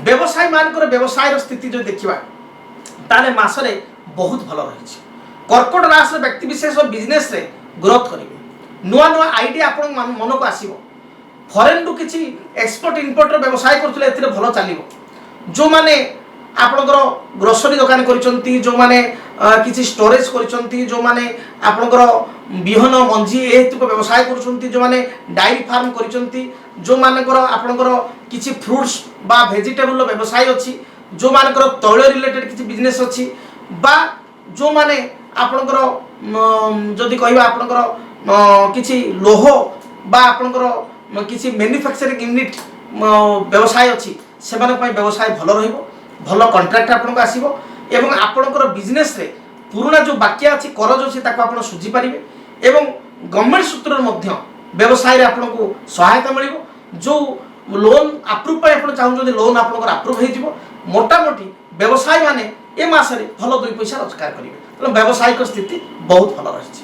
व्यवसायी मानकर व्यवसाय स्थिति जो देखा ताले मासरे बहुत भल रही। कर्कट राशि व्यक्ति विशेष बिजनेस रे ग्रोथ करेंगे, नुआ नुआ आइडिया आपण मन को आसीबो। फॉरेन रु किछि एक्सपोर्ट इम्पोर्टर व्यवसाय करथले एथिरे भल चलिबो। जो माने आपणकर ग्रोसरी दुकान करिसंती, जो माने किछि स्टोरेज करिसंती, जो माने आपणकर बिहन मंजी एतुक व्यवसाय करिसंती, जो माने डायरी फार्म करिसंती, जो मानकर आपणकर किछि फ्रूट्स बा वेजिटेबल व्यवसाय अछि, जो मानकर तैल रिलेटेड किछि बिजनेस अछि, बा जो माने आपणकर जदि कहबा आपणकर किछि लोह बा आपणकर किछि मैन्युफैक्चरिंग यूनिट व्यवसाय अछि, सेमान पय व्यवसाय भल रहिबो। भल कॉन्ट्रैक्ट आपनको आसीबो एवं आपणकर बिजनेस रे पुराना जो बाकी अछि करज अछि ताको आपण सुझी पारिबे एवं गवर्नमेंट सूत्र मध्य व्यवसाय रे आपनको सहायता मिलिबो। जो लोन अप्रूव पय आपण चाहू जदि लोन आपणकर अप्रूव हे जिवो। मोटा मोटी व्यवसाय माने ए मास रे भल दुई पैसा रोजगार करिवे। त व्यवसायिक स्थिति बहुत भल रहिछि।